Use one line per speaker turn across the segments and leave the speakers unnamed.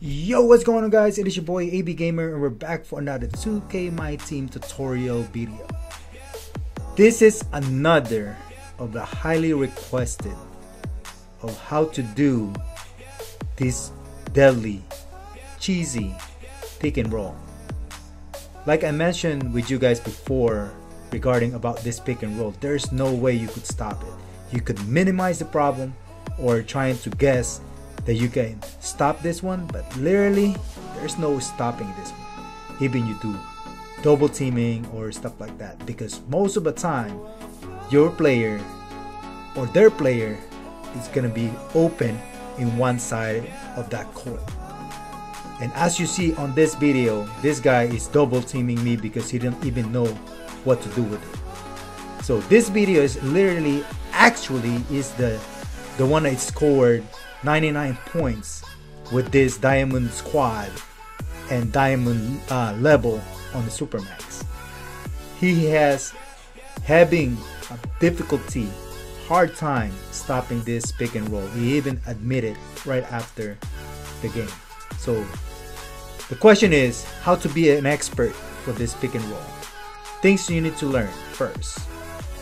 Yo, what's going on, guys? It is your boy AB Gamer, and we're back for another 2K My Team tutorial video. This is another of the highly requested of how to do this deadly, cheesy pick and roll. Like I mentioned with you guys before regarding about this pick and roll, there's no way you could stop it. You could minimize the problem or trying to guess that you can stop this one, but literally there's no stopping this one. Even you do double teaming or stuff like that, because most of the time your player or their player is gonna be open in one side of that court. And as you see on this video, this guy is double teaming me because he didn't even know what to do with it. So this video is literally actually is the one that scored 99 points with this diamond squad and diamond level on the Supermax. He has having a difficulty, hard time stopping this pick and roll. He even admitted right after the game. So the question is how to be an expert for this pick and roll. Things you need to learn first.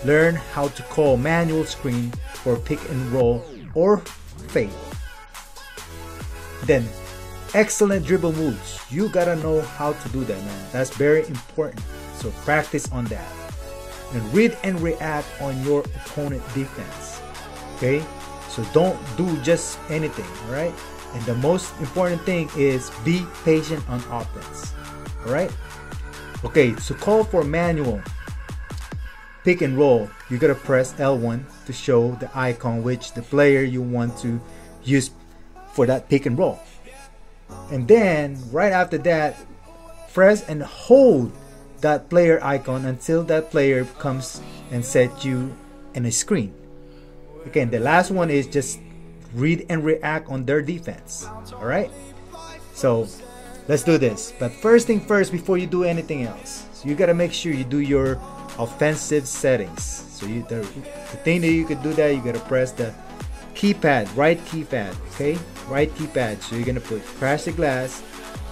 Learn how to call manual screen for pick and roll or fade. Then excellent dribble moves. You gotta know how to do that, man. That's very important. So practice on that. And read and react on your opponent defense. Okay? So don't do just anything, alright? And the most important thing is be patient on offense. Alright? Okay, so call for manual pick and roll. You gotta press L1 to show the icon which the player you want to use for that pick and roll. And then right after that, press and hold that player icon until that player comes and set you in a screen. Again, the last one is just read and react on their defense. Alright? So let's do this. But first thing first, before you do anything else, so you gotta make sure you do your offensive settings. So the thing that you could do that, you gotta press the keypad, right keypad, okay, right keypad. So you're gonna put crash the glass,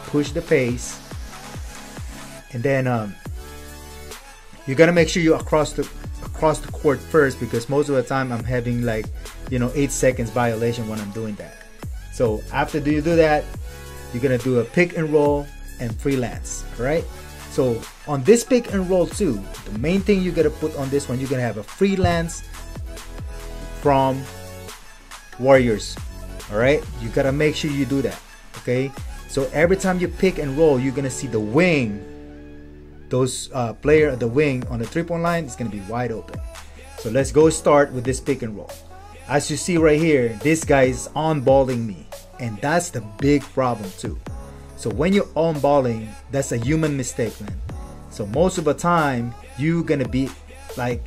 push the pace, and then you gotta make sure you across the court first, because most of the time I'm having like 8 seconds violation when I'm doing that. So after you do that, you're gonna do a pick and roll and freelance, right? So on this pick and roll too, the main thing you gotta put on this one, you're gonna have a freelance from Warriors. Alright, you gotta make sure you do that. Okay, so every time you pick and roll, you're gonna see the wing, those player at the wing on the 3-point line is gonna be wide open. So let's go start with this pick and roll. As you see right here, this guy is on balling me, and that's the big problem too. So when you're on balling, that's a human mistake, man. So most of the time you're gonna be like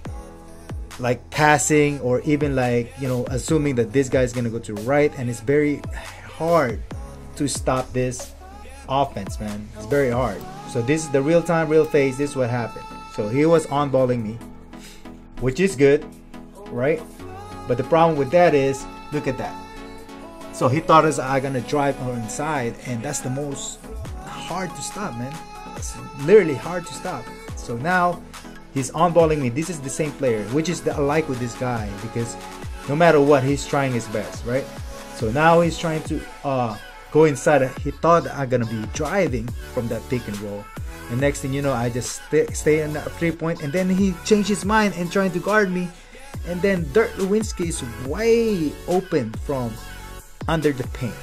passing, or even like assuming that this guy is gonna go to the right, and it's very hard to stop this offense, man. It's very hard. So this is the real time, real phase. This is what happened. So he was on balling me, which is good, right? But the problem with that is, look at that. So he thought I'm gonna drive on inside, and that's the most hard to stop, man. It's literally hard to stop. So now he's on balling me. This is the same player, which is I like with this guy, because no matter what, he's trying his best, right? So now he's trying to go inside. He thought I'm gonna be driving from that pick and roll, and next thing you know, I just stay in that 3-point, and then he changed his mind and trying to guard me, and then Dirk Lewinsky is way open from under the paint.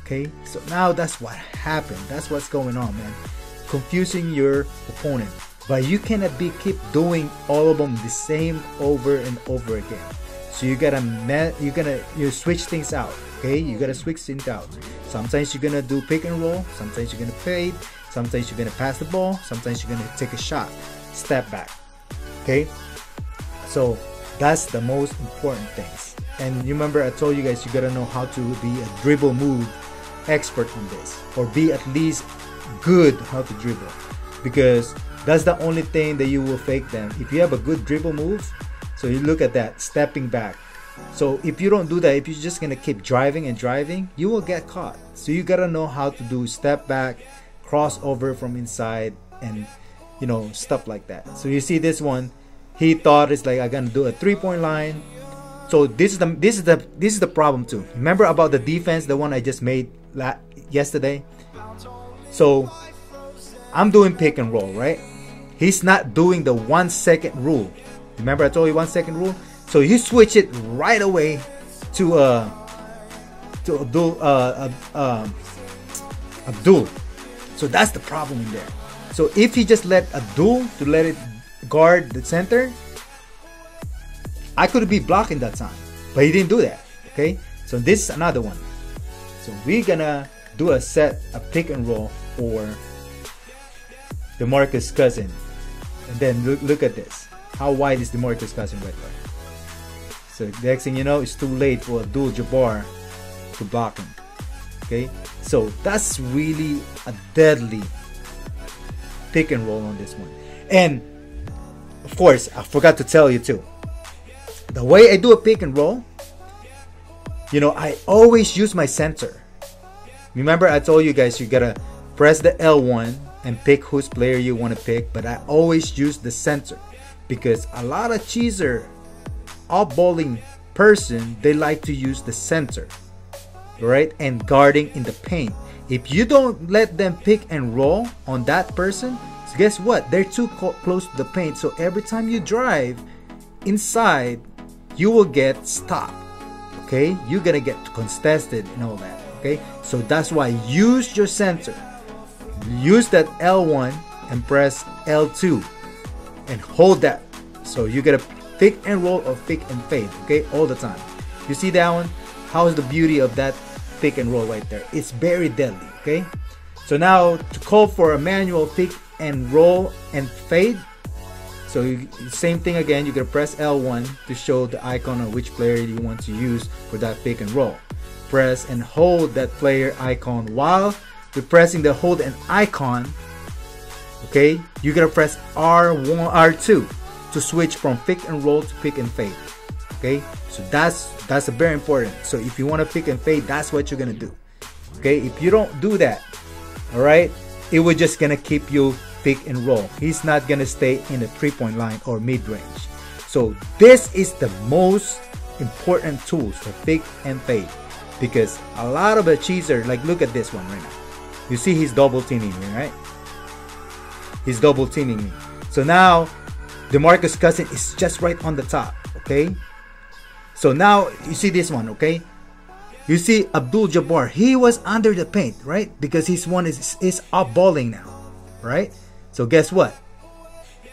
Okay, so now that's what happened. That's what's going on, man. Confusing your opponent. But you cannot keep doing all of them the same over and over again. So you switch things out. Okay, you gotta switch things out. Sometimes you're gonna do pick and roll. Sometimes you're gonna fade. Sometimes you're gonna pass the ball. Sometimes you're gonna take a shot, step back. Okay, so that's the most important things. And you remember I told you guys, you gotta know how to be a dribble move expert on this, or be at least good how to dribble, because that's the only thing that you will fake them. If you have a good dribble move, so you look at that, stepping back, So if you don't do that, if you're just gonna keep driving and driving, you will get caught. So you gotta know how to do step back, crossover from inside, and you know, stuff like that. So you see this one, he thought it's like I'm gonna do a 3-point line. So this is the problem too. Remember about the defense, the one I just made yesterday? So I'm doing pick and roll, right? He's not doing the 1 second rule. Remember I told you 1 second rule? So you switch it right away to Abdul. So that's the problem in there. So if he just let Abdul to let it guard the center, I could be blocking that time, but he didn't do that. Okay, so this is another one. So we're gonna do a pick and roll for DeMarcus Cousins, and then look at this. How wide is DeMarcus Cousins right there? So the next thing you know, it's too late for Abdul-Jabbar to block him. Okay, so that's really a deadly pick and roll on this one. And of course, I forgot to tell you too, the way I do a pick and roll, you know, I always use my center. Remember I told you guys you gotta press the L1 and pick whose player you want to pick, but I always use the center because a lot of cheeser off-balling person, they like to use the center, right, and guarding in the paint. If you don't let them pick and roll on that person, so guess what? They're too close to the paint. So every time you drive inside, you will get stopped. Okay, you're gonna get contested and all that. Okay, so that's why use your center. Use that L1 and press L2 and hold that. So you gotta pick and roll or pick and fade. Okay, all the time. You see that one? How is the beauty of that pick and roll right there? It's very deadly. Okay, so now to call for a manual pick and roll and fade. So same thing again, you're gonna press L1 to show the icon of which player you want to use for that pick and roll. Press and hold that player icon. While you're pressing the hold and icon, okay, you're gonna press R1, R2 to switch from pick and roll to pick and fade. Okay, so that's a very important. So if you want to pick and fade, that's what you're gonna do. Okay, if you don't do that, all right, it will just gonna keep you pick and roll. He's not gonna stay in the 3-point line or mid-range. So this is the most important tools for pick and fade, because a lot of the cheeser, like look at this one right now. You see he's double teaming me, right? He's double teaming me. So now DeMarcus Cousins is just right on the top. Okay, so now you see this one. Okay, you see Abdul-Jabbar, he was under the paint, right? Because his one is up balling now, right? So guess what?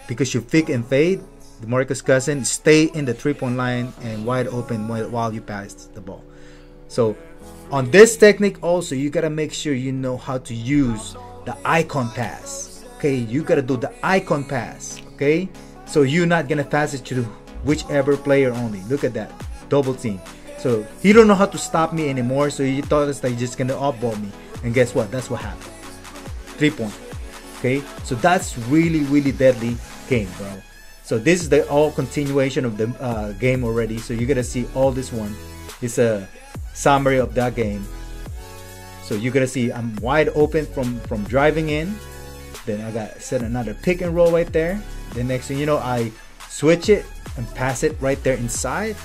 Because you pick and fade, DeMarcus Cousins stay in the 3-point line and wide open while you pass the ball. So on this technique also, you gotta make sure you know how to use the icon pass. Okay, you gotta do the icon pass. Okay, so you're not gonna pass it to whichever player only. Look at that, double team. So he don't know how to stop me anymore, so he thought it's like just gonna off-ball me, and guess what? That's what happened. 3-point. Okay, so that's really deadly game, bro. So this is the all continuation of the game already. So you're gonna see all this one. It's a summary of that game. So you're gonna see I'm wide open from driving in. Then I got set another pick and roll right there. The next thing you know, I switch it and pass it right there inside.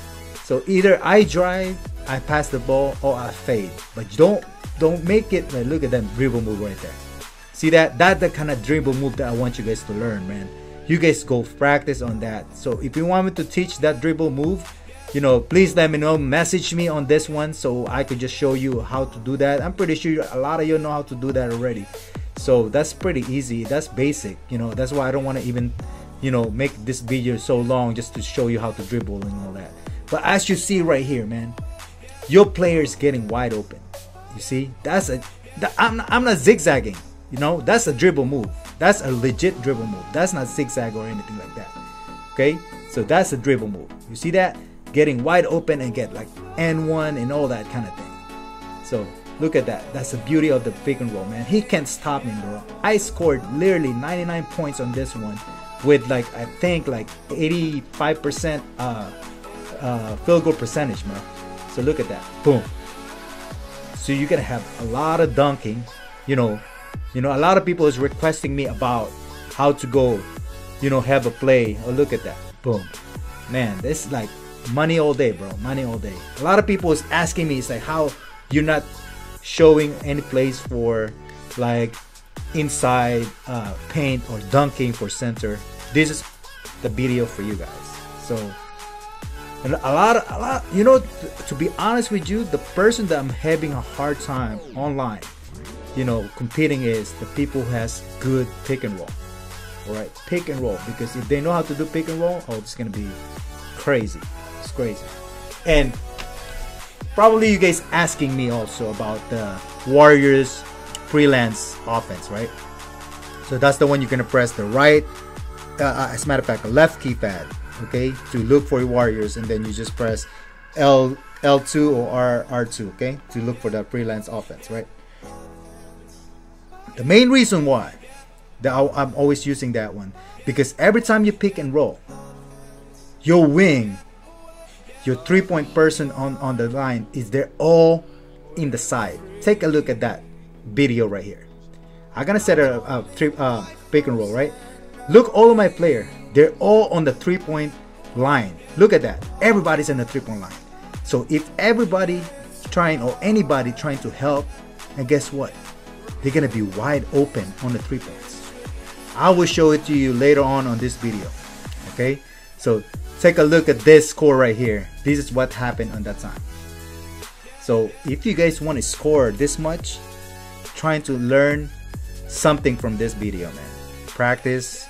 So either I drive, I pass the ball, or I fade. But don't make it like, look at that dribble move right there. See that? That's the kind of dribble move that I want you guys to learn, man. You guys go practice on that. So if you want me to teach that dribble move, you know, please let me know. Message me on this one so I could just show you how to do that. I'm pretty sure a lot of you know how to do that already. So that's pretty easy. That's basic. You know, that's why I don't want to even, you know, make this video so long just to show you how to dribble and all that. But as you see right here, man, your player is getting wide open. You see, I'm not zigzagging. You know, that's a dribble move. That's a legit dribble move. That's not zigzag or anything like that. Okay, so that's a dribble move. You see that? Getting wide open and get like N1 and all that kind of thing. So look at that. That's the beauty of the pick and roll, man. He can't stop me, bro. I scored literally 99 points on this one with like, I think like 85% field goal percentage, man. So look at that, boom. So you're gonna have a lot of dunking. You know, a lot of people is requesting me about how to go, have a play. Oh, look at that, boom, man. This is like money all day, bro. Money all day. A lot of people is asking me, it's like, how you're not showing any plays for like inside paint or dunking for center. This is the video for you guys. So and a lot, to be honest with you, the person that I'm having a hard time online, competing is the people who has good pick and roll. All right, pick and roll, because if they know how to do pick and roll, oh, it's gonna be crazy. It's crazy. And probably you guys asking me also about the Warriors freelance offense, right? So that's the one you're gonna press the right, as a matter of fact, a left keypad, okay, to look for your Warriors, and then you just press L2 or R2, okay, to look for that freelance offense, right? The main reason why that I'm always using that one, because every time you pick and roll, your wing, your 3-point person on the line, is they're all in the side. Take a look at that video right here. I'm gonna set a pick and roll, right? Look, all of my player, they're all on the 3-point line. Look at that. Everybody's in the 3-point line. So if everybody trying, or anybody trying to help, and guess what? They're gonna be wide open on the 3 points. I will show it to you later on this video. Okay, so take a look at this score right here. This is what happened on that time. So if you guys want to score this much, trying to learn something from this video, man. Practice,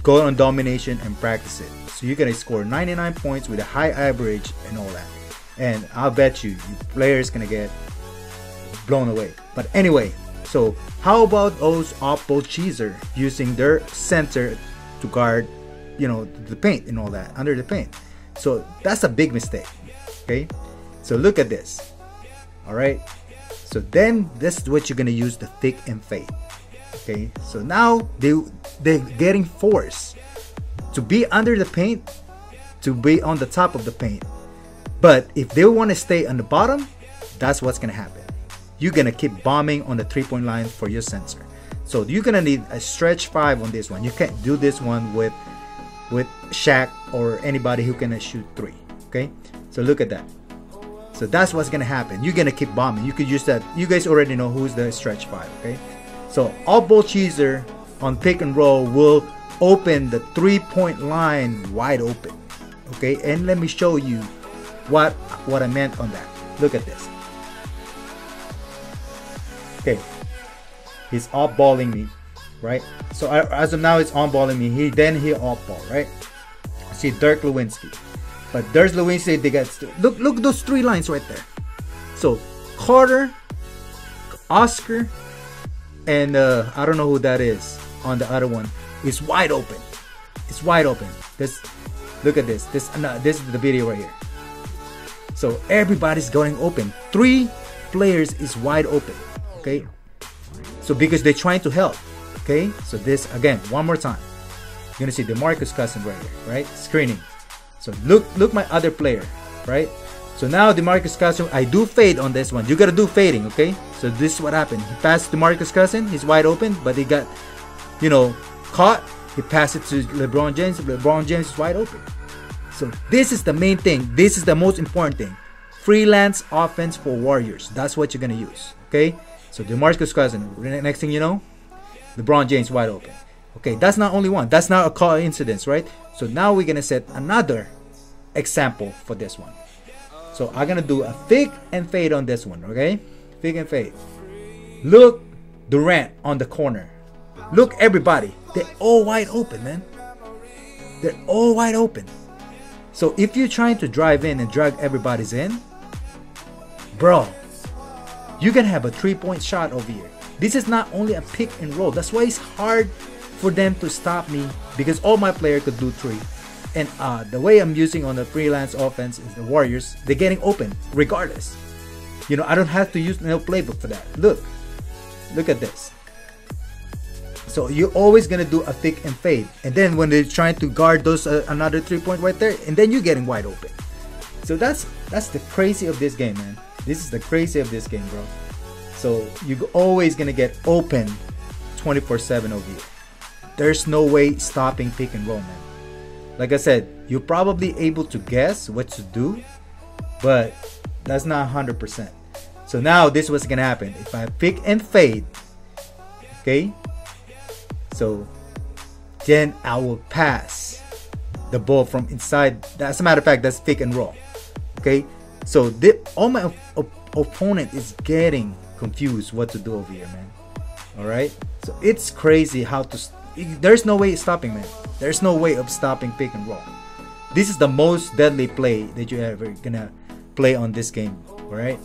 go on domination and practice it. So you're gonna score 99 points with a high average and all that. And I'll bet you, your player is gonna get blown away. But anyway, so how about those Offball cheeser using their center to guard, the paint and all that, under the paint? So that's a big mistake. Okay, so look at this. All right, so then this is what you're gonna use, the thick and fade. Okay, so now they're getting forced to be under the paint, to be on the top of the paint. But if they want to stay on the bottom, that's what's gonna happen. You're gonna keep bombing on the 3-point line for your center. So you're gonna need a stretch 5 on this one. You can't do this one with Shaq or anybody who can shoot 3. Okay, so look at that. So that's what's gonna happen. You're gonna keep bombing. You could use that. You guys already know who's the stretch 5. Okay, so Offball cheeser on pick and roll will open the 3-point line wide open. Okay, and let me show you what I meant on that. Look at this. Okay, he's off-balling me, right? So as of now, it's on-balling me. He off-ball, right? See Dirk Lewinsky, but there's Lewinsky. They got look those 3 lines right there. So Carter, Oscar, and I don't know who that is on the other one. It's wide open. It's wide open. Look at this. This is the video right here. So everybody's going open. 3 players is wide open. Okay, so because they're trying to help. Okay, so this again, one more time, you're gonna see DeMarcus Cousins right here, right? Screening. So look my other player, right? So now DeMarcus Cousins, I do fade on this one. You gotta do fading, okay? So this is what happened. He passed DeMarcus Cousins, he's wide open, but he got, caught. He passed it to LeBron James. LeBron James is wide open. So this is the main thing. This is the most important thing. Freelance offense for Warriors. That's what you're gonna use, okay? So DeMarcus Cousins, next thing you know, LeBron James wide open. Okay, that's not only one. That's not a coincidence, right? So now we're gonna set another example for this one. So I'm gonna do a thick and fade on this one, okay? Thick and fade. Look, Durant on the corner. Look, everybody. They're all wide open, man. They're all wide open. So if you're trying to drive in and drag everybody's in, bro, you can have a 3-point shot over here. This is not only a pick and roll. That's why it's hard for them to stop me, because all my players could do 3. And the way I'm using on the freelance offense is the Warriors, they're getting open regardless. I don't have to use no playbook for that. Look at this. So you're always gonna do a thick and fade, and then when they're trying to guard those another 3-point right there, and then you're getting wide open. So that's the crazy of this game, man. This is the crazy of this game, bro. So you're always gonna get open 24/7 over here. There's no way stopping pick and roll, man. Like I said, you're probably able to guess what to do, but that's not 100%. So now this is what's gonna happen. If I pick and fade, okay, so then I will pass the ball from inside. As a matter of fact, that's pick and roll. Okay, so all my opponent is getting confused what to do over here, man. All right, so it's crazy how to. There's no way stopping, man. There's no way of stopping pick and roll. This is the most deadly play that you're ever gonna play on this game. All right.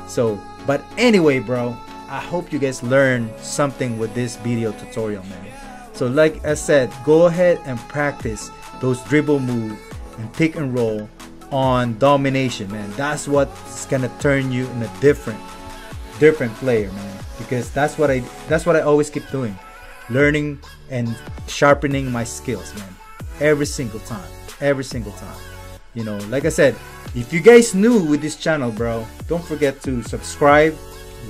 So, but anyway, bro, I hope you guys learned something with this video tutorial, man. So like I said, go ahead and practice those dribble move and pick and roll on domination, man. That's what's gonna turn you in a different player, man. Because that's what I always keep doing, learning and sharpening my skills, man. Every single time. You know, like I said, if you guys new with this channel, bro, don't forget to subscribe,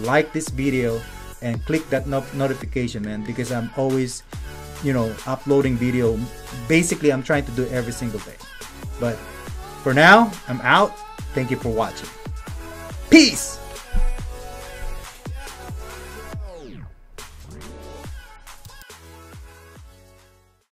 like this video, and click that notification, man, because I'm always, you know, uploading video. Basically, I'm trying to do it every single day. But for now, I'm out. Thank you for watching. Peace.